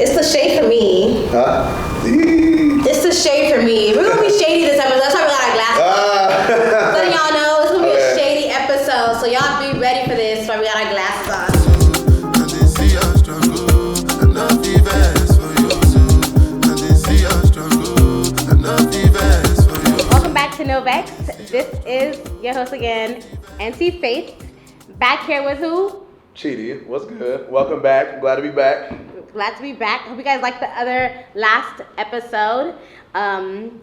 It's the shade for me. It's the shade for me. We're gonna be shady this episode. That's why we got our glasses. Letting y'all know it's gonna be a shady episode. So y'all be ready for this. That's why we got our glasses on. Welcome back to NoVex. This is your host again, NC Faith. Back here with who? Chidi. What's good? Welcome back. Glad to be back. Glad to be back. Hope you guys liked the other last episode.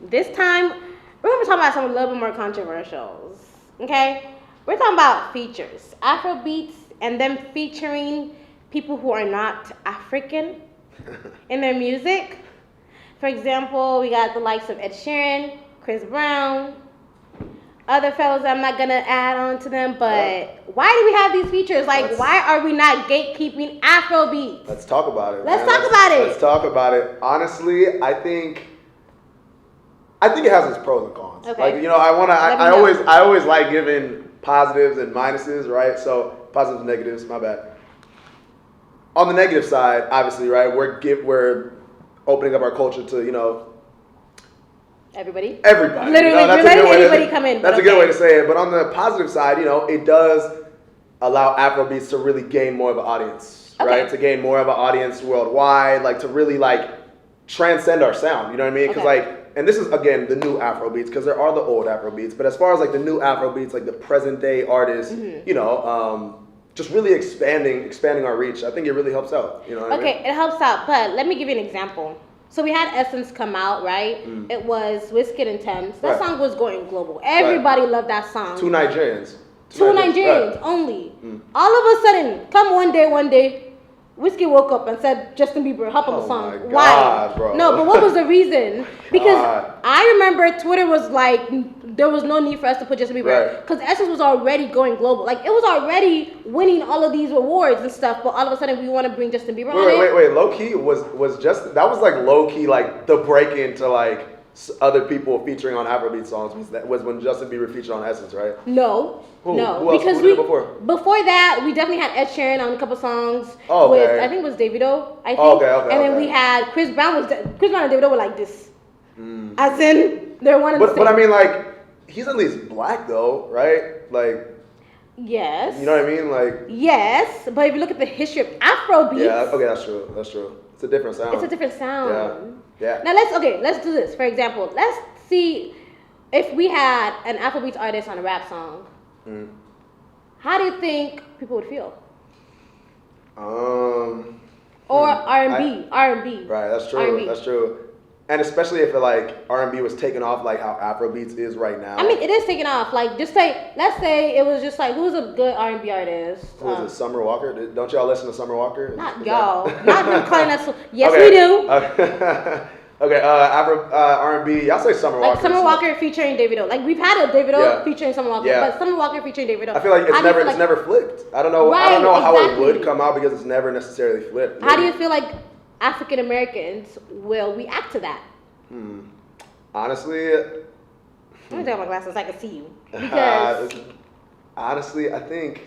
This time, we're going to be talking about something a little bit more controversial. Okay? We're talking about features. Afrobeats and them featuring people who are not African in their music. For example, we got the likes of Ed Sheeran, Chris Brown, other fellas I'm not going to add on to them, but why do we have these features? Like, why are we not gatekeeping Afrobeats? Let's talk about it. Let's talk about it. Honestly, I think it has its pros and cons. Okay. Like, I always like giving positives and minuses, right? So positives and negatives, my bad. On the negative side, obviously, right, we're opening up our culture to, Everybody. Literally, you're letting anybody come in. That's a good way to say it. But on the positive side, it does allow Afrobeats to really gain more of an audience, right? To gain more of an audience worldwide, like to really transcend our sound. You know what I mean? Because and this is again the new Afrobeats, because there are the old Afrobeats. But as far as the new Afrobeats, like the present day artists, just really expanding our reach, I think it really helps out. You know what I mean? It helps out. But let me give you an example. So we had Essence come out, right? It was Wizkid and Thames. That song was going global. Everybody loved that song. Two Nigerians only. All of a sudden, come one day, Wizkid woke up and said, Justin Bieber, hop on the song. My God, why? Bro. No, but what was the reason? Because I remember Twitter was like, there was no need for us to put Justin Bieber. Because Essence was already going global. Like, it was already winning all of these awards and stuff, but all of a sudden we want to bring Justin Bieber on it. Wait. Low key was just, that was low key, the break into other people featuring on Afrobeat songs was when Justin Bieber featured on Essence, right? No. Who Because did it before? Before that, we definitely had Ed Sheeran on a couple songs with, I think it was Davido, and then we had Chris Brown and Davido were like this. As in, they're one of the same. But I mean, he's at least black though, right? Yes. You know what I mean? Yes, but if you look at the history of Afrobeats. Yeah, okay, that's true. It's a different sound. Yeah. Now let's do this. For example, let's see if we had an Afrobeats artist on a rap song. How do you think people would feel? Or R&B. Right, that's true. R&B. That's true. And especially if R&B was taking off how Afrobeats is right now. I mean, it is taking off. Let's say it was just who's a good R&B artist? Who is it? Summer Walker? Don't y'all listen to Summer Walker? Not y'all. Not him calling us. Yes, we do. Okay, R&B. Y'all say Summer Walker. Summer Walker featuring Davido. We've had a Davido featuring Summer Walker, but Summer Walker featuring Davido. I feel like it's never flipped. I don't know. I don't know how it would come out because it's never necessarily flipped. How do you feel like African Americans will react to that? Honestly, let me take off my glasses so I can see you. Because honestly, I think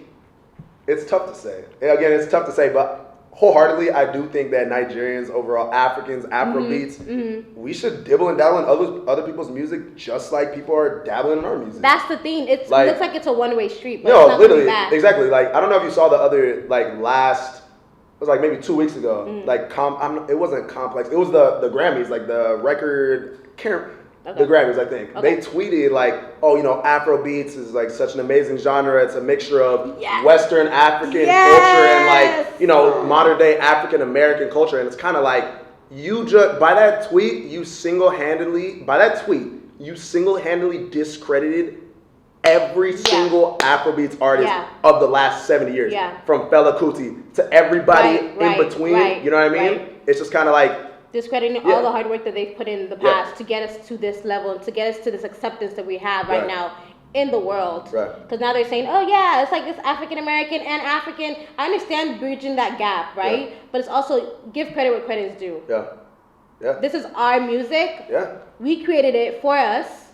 it's tough to say. Again, it's tough to say, but wholeheartedly, I do think that Nigerians, overall Africans, Afrobeats, we should dibble and dabble in other people's music just like people are dabbling in our music. That's the thing. It looks like it's a one-way street, but no, it's not literally, that. exactly. I don't know if you saw the other last. It was maybe 2 weeks ago. It wasn't Complex. It was the Grammys, the record. The Grammys, I think. They tweeted Afrobeats is such an amazing genre. It's a mixture of Western African culture and modern day African American culture. And it's kind of you just by that tweet you single-handedly discredited every single Afrobeats artist of the last 70 years. From Fela Kuti to everybody in between. You know what I mean? It's just kind of discrediting all the hard work that they've put in the past to get us to this level, to get us to this acceptance that we have right now in the world. Because now they're saying, it's this African American and African. I understand bridging that gap, right? But it's also give credit where credit is due. This is our music. We created it for us.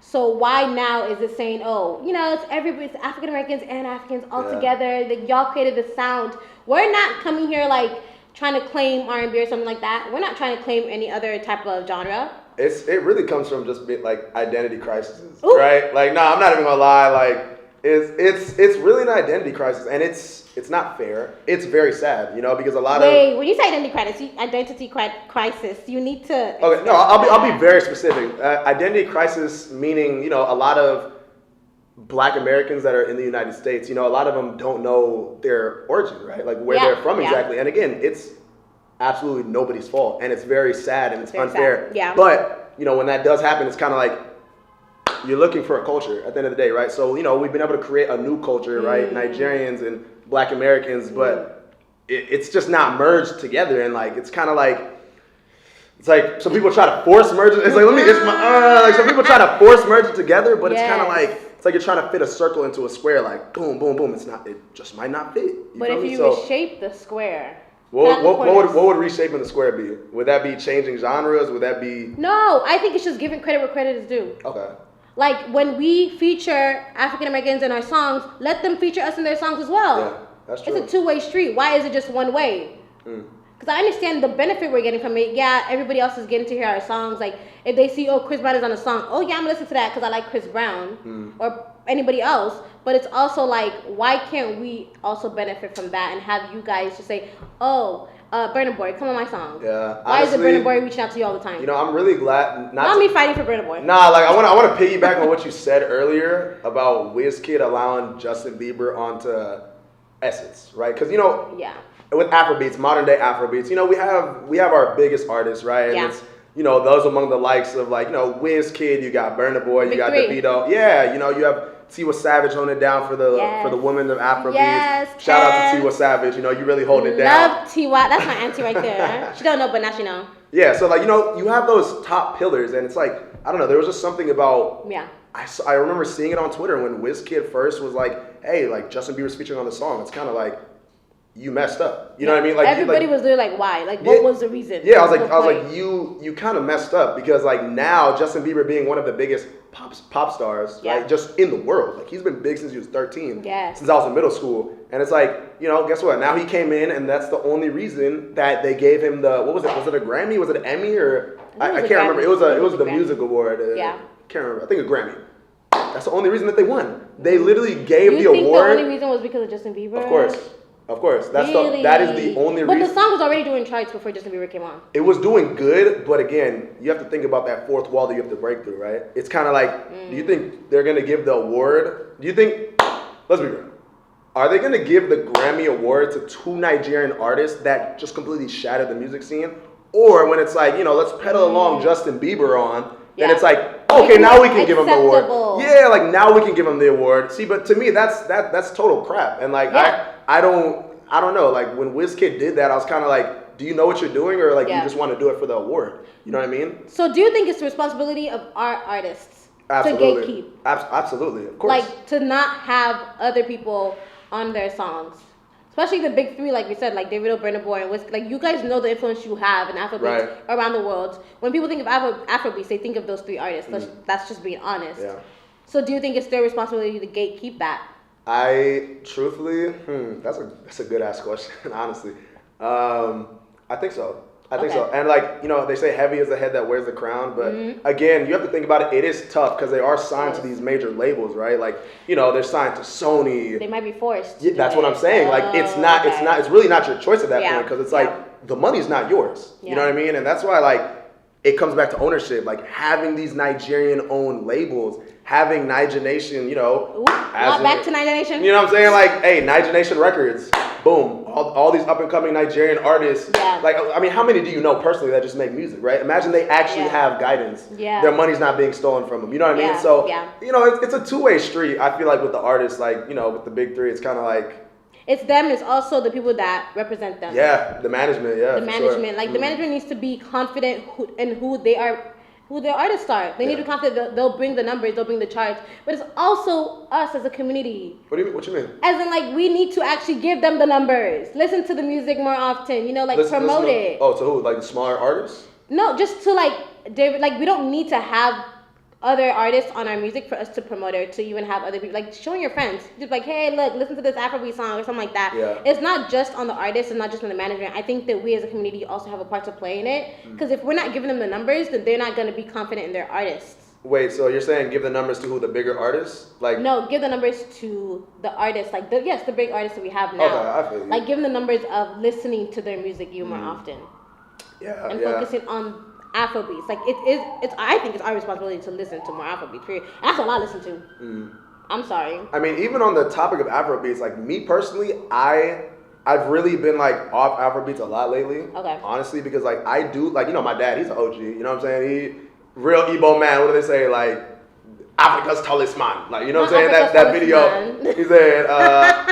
So why now is it saying, it's African Americans and Africans all together, that y'all created the sound. We're not coming here trying to claim R&B or something like that. We're not trying to claim any other type of genre. It really comes from just like identity crises, right? Like, no, I'm not even gonna lie. Like, it's really an identity crisis, and it's not fair. It's very sad, because a lot of when you say identity crisis, you need to. Okay, no, I'll be very specific. Identity crisis meaning a lot of Black Americans that are in the United States. A lot of them don't know their origin, right? Like where they're from exactly. And again, it's absolutely nobody's fault, and it's very sad and it's very unfair. Sad. Yeah. But when that does happen, it's kind of like you're looking for a culture at the end of the day, right? So we've been able to create a new culture, right? Nigerians and Black Americans, but it's just not merged together, and like it's kind of like. It's like some people try to force merge it. It's like like some people try to force merge it together, but it's kind of like it's like you're trying to fit a circle into a square. Like boom, boom, boom. It's not. It just might not fit. But if you reshape the square, what would reshaping the square be? Would that be changing genres? Would that be? No, I think it's just giving credit where credit is due. Okay. Like when we feature African Americans in our songs, let them feature us in their songs as well. Yeah, that's true. It's a two-way street. Why is it just one way? Because I understand the benefit we're getting from it. Yeah, everybody else is getting to hear our songs. Like, if they see, Chris Brown is on a song, I'm going to listen to that because I like Chris Brown or anybody else. But it's also like, why can't we also benefit from that and have you guys just say, Burna Boy, come on my song. Yeah. Why is it Burna Boy reaching out to you all the time? I'm really glad. Not me fighting for Burna Boy. Nah, like, I want to piggyback on what you said earlier about WizKid allowing Justin Bieber onto Essence, right? Because, with Afrobeats, modern day Afrobeats, we have our biggest artists, right? And it's those among the likes of like WizKid, you got Burna Boy, you got Davido, you have Tiwa Savage holding it down for the women of Afrobeats. Yes, shout out to Tiwa Savage, you really holding it down. Love Tiwa, that's my auntie right there. She don't know, but now she know. Yeah, so like you have those top pillars, and it's like I don't know, there was just something about I remember seeing it on Twitter when WizKid first was like, hey, like Justin Bieber's featuring on the song. It's kind of like. You messed up. You know what I mean? Like everybody was there like, why? Like what was the reason? Yeah, I was like, you kind of messed up because like now Justin Bieber being one of the biggest pop stars, right? Just in the world. Like he's been big since he was 13. Yeah. Since I was in middle school. And it's like, guess what? Now he came in and that's the only reason that they gave him the what was it? Was it a Grammy? Was it an Emmy or I can't remember. It was the music award. Can't remember. I think a Grammy. That's the only reason that they won. They literally gave the award. You think the only reason was because of Justin Bieber? Of course, that is the only reason. But the song was already doing charts before Justin Bieber came on. It was doing good, but again, you have to think about that fourth wall that you have to break through, right? It's kind of like, do you think they're going to give the award? Do you think, let's be real, are they going to give the Grammy Award to two Nigerian artists that just completely shattered the music scene? Or when it's like, let's pedal along Justin Bieber on, then it's like, okay, now we can give him the award. Yeah, like now we can give him the award. See, but to me, that's total crap. And like, I don't know. Like when WizKid did that, I was kind of like, do you know what you're doing, or like you just want to do it for the award? You know what I mean? So do you think it's the responsibility of our artists to gatekeep? Absolutely, of course. Like to not have other people on their songs, especially the big three, like we said, like Davido, Burna Boy, and WizKid. Like you guys know the influence you have in Afrobeats around the world. When people think of Afrobeats, they think of those three artists. That's just being honest. Yeah. So do you think it's their responsibility to gatekeep that? I truthfully, that's a good ass question, honestly. I think so. I think so. And like, they say heavy is the head that wears the crown, but again, you have to think about it. It is tough because they are signed to these major labels, right? Like, they're signed to Sony. They might be forced. Yeah, that's what I'm saying. Like, it's really not your choice at that point because it's like the money's not yours. You know what I mean? And that's why like it comes back to ownership, like having these Nigerian owned labels. Having Naija Nation, back to Naija Nation. You know what I'm saying? Like, hey, Naija Nation Records, boom. All these up and coming Nigerian artists. Yeah. Like, I mean, how many do you know personally that just make music, right? Imagine they actually have guidance. Yeah. Their money's not being stolen from them. You know what I mean? So, it's a two-way street. I feel like with the artists, like, with the big three, it's kind of like. It's them. It's also the people that represent them. Yeah, the management. Yeah, the management. Sure. Like the management needs to be confident in who they are. Who their artists are. They need to be confident they'll bring the numbers, they'll bring the charts. But it's also us as a community. What do you mean? What you mean? As in, like, we need to actually give them the numbers. Listen to the music more often. Promote it. Oh, to who? Like the smaller artists? No, just to like David. Like we don't need to have other artists on our music for us to promote it, to even have other people, like showing your friends, just like, hey, look, listen to this Afrobeat song or something like that. Yeah. It's not just on the artist, it's not just on the management. I think that we as a community also have a part to play in it, because if we're not giving them the numbers, then they're not going to be confident in their artists. Wait, so you're saying give the numbers to who, the bigger artists? Like no, give the numbers to the artists, like the big artists that we have now. Okay, I feel you. Like give them the numbers of listening to their music more often. Yeah, and focusing on Afrobeats. Like I think it's our responsibility to listen to more Afrobeats. Period. That's all I listen to. I'm sorry. I mean, even on the topic of Afrobeats, like me personally, I've really been like off Afrobeats a lot lately. Okay. Honestly, because like I do, like, you know, my dad, he's an OG. You know what I'm saying? He real Igbo man. What do they say? Like Africa's tallest man. Like, you know what I'm saying? That video. He said,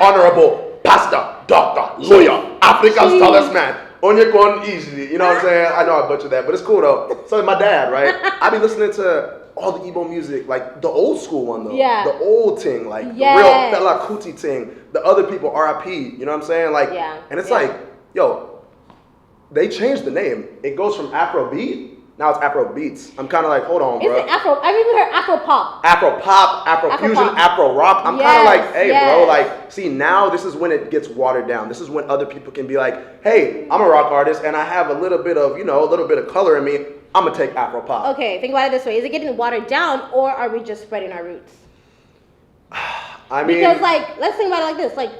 honorable pastor, doctor, lawyer, Africa's tallest man. Onyekon easily, you know what I'm saying? I know I butchered that, but it's cool though. So my dad, right? I be listening to all the Igbo music, like the old school one though. Yeah. The old thing, like the real Fela Kuti thing. The other people, RIP, you know what I'm saying? Like, and it's like, yo, they changed the name. It goes from Afrobeat, now it's Afrobeats. I'm kind of like, hold on, bro. Is it Afro? I've even heard Afro-pop. Afro-pop, Afro-fusion, Afro-rock. I'm kind of like, hey, bro, like, see, now this is when it gets watered down. This is when other people can be like, hey, I'm a rock artist and I have a little bit of, you know, a little bit of color in me. I'm going to take Afro-pop. Okay, think about it this way. Is it getting watered down, or are we just spreading our roots? I mean... Because, like, let's think about it like this. Like,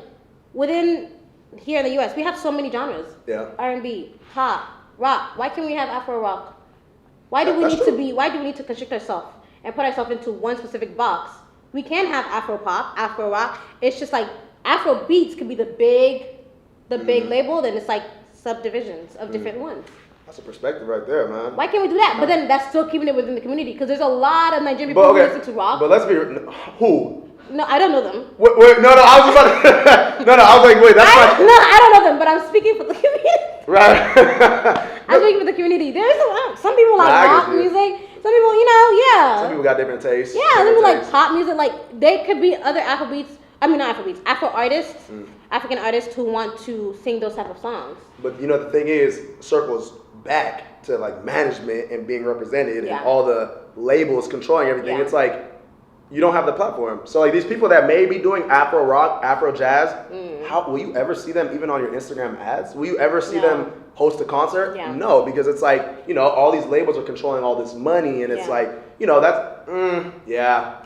within here in the U.S., we have so many genres. Yeah. R&B, pop, rock. Why can't we have Afro-rock? Why do we need to constrict ourselves and put ourselves into one specific box? We can have Afro-pop, Afro-rock. It's just like Afrobeats could be the big label, then it's like subdivisions of different ones. That's a perspective right there, man. Why can't we do that? But then that's still keeping it within the community, because there's a lot of Nigerian people who listen to rock. But let's be who? No, I don't know them. Wait, no, I was about to... no, I was like, wait, that's not... No, I don't know them, but I'm speaking for the community. Right. I'm speaking for the community. There's some people like rock music. Some people, you know, Some people got different tastes. Yeah, some people like pop music. Like, they could be other Afrobeats. I mean, not Afrobeats. Afro artists, African artists who want to sing those type of songs. But, you know, the thing is, circles back to, like, management and being represented and all the labels controlling everything. It's like, you don't have the platform. So like these people that may be doing Afro rock, Afro jazz, how will you ever see them even on your Instagram ads? Will you ever see them host a concert? Yeah. No, because it's like, you know, all these labels are controlling all this money, and it's like, you know, that's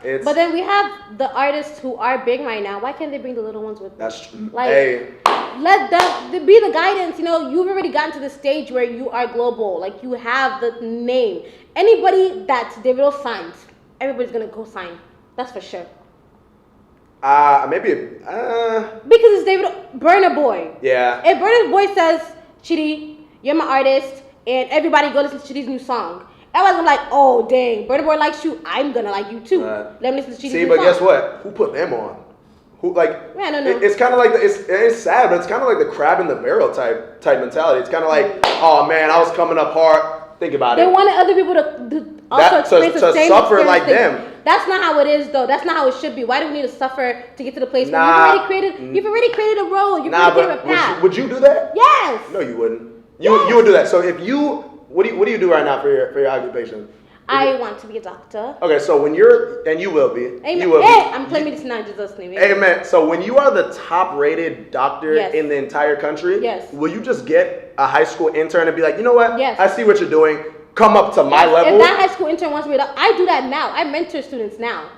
it's. But then we have the artists who are big right now. Why can't they bring the little ones with them? That's true. Like, let them be the guidance. You know, you've already gotten to the stage where you are global. Like, you have the name. Anybody that Davido signs, everybody's gonna go sign. That's for sure. Maybe. Because it's Burna Boy. Yeah. If Burna Boy says, Chidi, you're my artist, and everybody go listen to Chidi's new song, everyone's gonna be like, oh dang, Burna Boy likes you, I'm gonna like you too. Let me listen to Chidi's new song. See, but guess what? Who put them on? Who, like? Man, I don't know. It's kind of like it's sad, but it's kind of like the crab in the barrel type mentality. It's kind of like, oh man, I was coming up hard. Think about it. They wanted other people to also experience the same suffer like them. That's not how it is, though. That's not how it should be. Why do we need to suffer to get to the place where you've already created a role? You've already created a path. Would you do that? Yes. No, you wouldn't. You would do that. So if you, what do you do right now for your occupation? I want to be a doctor. Okay, so when you're, and you will be. Amen. You will be. I'm claiming this now in Jesus' name. Amen. So when you are the top-rated doctor in the entire country, will you just get a high school intern and be like, you know what? Yes. I see what you're doing. Come up to my level. If that high school intern wants me to, I do that now. I mentor students now.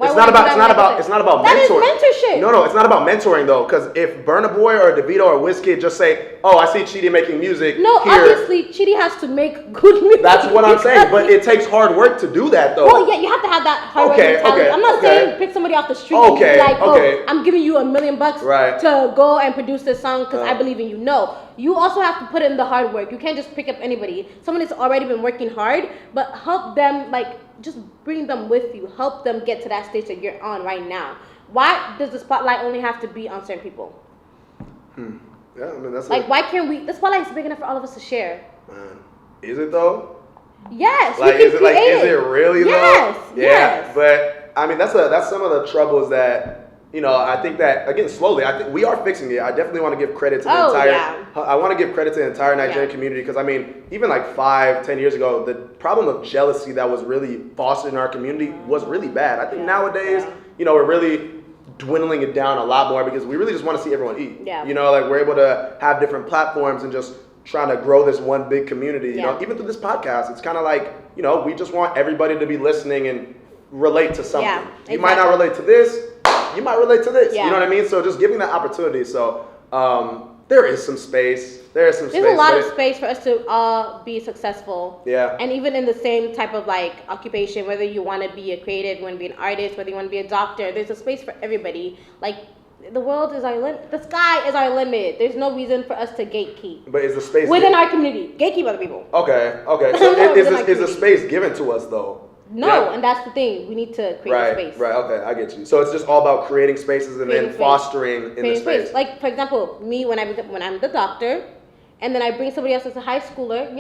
It's not about mentoring. That is mentorship. No, it's not about mentoring though. Because if Burna Boy or Davido or Wizkid just say, "Oh, I see Chidi making music," no, obviously Chidi has to make good music. That's what I'm saying. But it takes hard work to do that though. Well, yeah, you have to have that hard work mentality. I'm not saying pick somebody off the street and be like, "Oh, I'm giving you $1 million to go and produce this song because I believe in you." No, you also have to put in the hard work. You can't just pick up anybody. Someone that's already been working hard, but help them, like, just bring them with you. Help them get to that stage that you're on right now. Why does the spotlight only have to be on certain people? Yeah, I mean, that's like, why can't we? The spotlight is big enough for all of us to share. Man, is it though? Yes. Like, is it really though? Yes. Yeah. But I mean, that's some of the troubles that I think that, again, slowly, I think we are fixing it. I definitely want to give credit to the entire, I want to give credit to the entire Nigerian community because, I mean, even like 5-10 years ago, the problem of jealousy that was really fostered in our community was really bad. I think nowadays, we're really dwindling it down a lot more because we really just want to see everyone eat. Yeah. Like we're able to have different platforms and just trying to grow this one big community. Even through this podcast, it's kind of like, we just want everybody to be listening and relate to something. Yeah, exactly. You might not relate to this, you might relate to this. You know what I mean? So just giving that opportunity. So there is some space. There's a lot of space for us to all be successful. Yeah. And even in the same type of like occupation, whether you want to be a creative, you want to be an artist, whether you want to be a doctor, there's a space for everybody. Like the world is our limit. The sky is our limit. There's no reason for us to gatekeep. But is the space within our community? Gatekeep other people. Okay. So is the space given to us though? No, and that's the thing. We need to create a space. Right, okay, I get you. So it's just all about creating spaces and then fostering in the space. Like, for example, me, when I'm the doctor, and then I bring somebody else as a high schooler,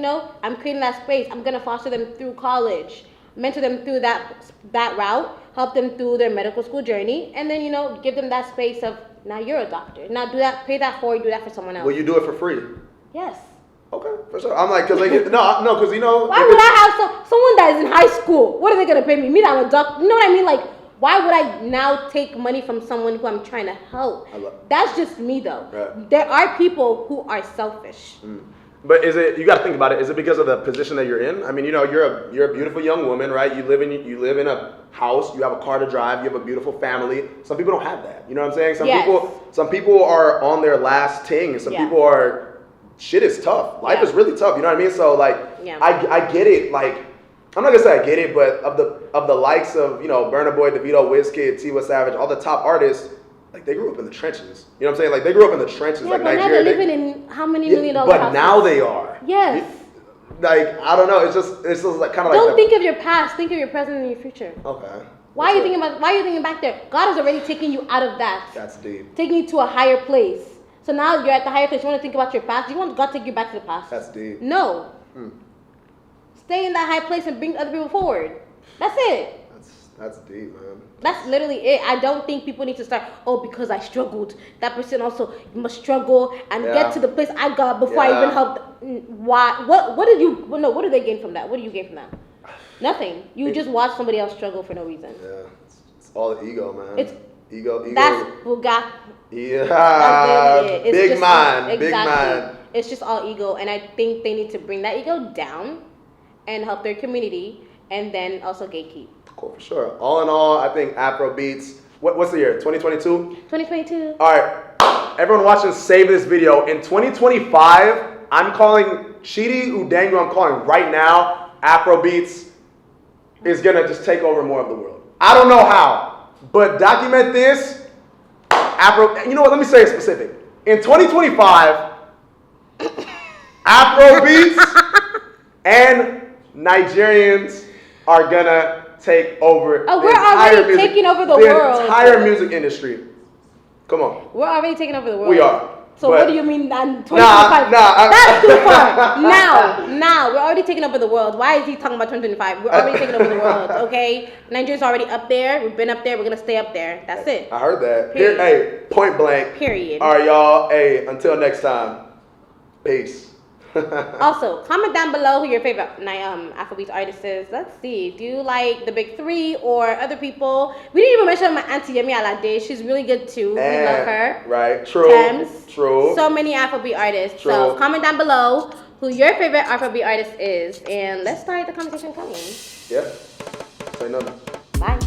I'm creating that space. I'm going to foster them through college, mentor them through that route, help them through their medical school journey, and then, give them that space of, now you're a doctor. Now pay that forward, do that for someone else. Will you do it for free? Yes. Okay, for sure. I'm like, because because why would I have someone that is in high school? What are they gonna pay me? Me, that I'm a doctor. You know what I mean? Like, why would I now take money from someone who I'm trying to help? That's just me, though. Right. There are people who are selfish. But you got to think about it. Is it because of the position that you're in? I mean, you're a beautiful young woman, right? You live in a house. You have a car to drive. You have a beautiful family. Some people don't have that. You know what I'm saying? Some people are on their last ting, and some people are. Shit is tough. Life is really tough. You know what I mean? So like, I get it. Like, I'm not gonna say I get it, but of the likes of Burna Boy, Davido, Wizkid, Tiwa Savage, all the top artists, like they grew up in the trenches. You know what I'm saying? Like they grew up in the trenches. Yeah, like but Nigeria. Now they're living in how many $1 million but houses? Now they are. Yes. Like I don't know. It's just like kind of like. Don't think of your past. Think of your present and your future. Okay. Why are you thinking back there? God has already taken you out of that. That's deep. Taking you to a higher place. So now you're at the higher place. You want to think about your past? Do you want God to take you back to the past? That's deep. No. Stay in that high place and bring other people forward. That's it. That's deep, man. That's literally it. I don't think people need to start, because I struggled. That person also must struggle and get to the place I got before I even helped. Why? What do they gain from that? What do you gain from that? Nothing. You just watch somebody else struggle for no reason. Yeah. It's all the ego, man. It's ego. That's Bugatti. Yeah. That's it. Big mind. Big mind. It's just all ego, and I think they need to bring that ego down and help their community, and then also gatekeep. Cool, for sure. All in all, I think Afrobeats. What's the year? 2022? 2022. All right. Everyone watching, save this video. In 2025, I'm calling Chidi Udengo. I'm calling right now. Afrobeats is gonna just take over more of the world. I don't know how, but document this. You know what? Let me say it specific. In 2025, Afrobeats and Nigerians are gonna take over. We're already taking over the world. The entire music industry. Come on. We're already taking over the world. We are. So what do you mean 2025? That's too far. Now, we're already taking over the world. Why is he talking about 2025? We're already taking over the world, okay? Nigeria's already up there. We've been up there. We're going to stay up there. That's it. I heard that. Hey, point blank. Period. All right, y'all. Hey, until next time. Peace. Also, comment down below who your favorite Afrobeats artist is. Let's see. Do you like the big three or other people? We didn't even mention my auntie Yemi Alade. She's really good too. We love her. Right. True. Thames. True. So many Afrobeat artists. True. So comment down below who your favorite Afrobeat artist is, and let's start the conversation coming. Yeah. Say nothing. Bye.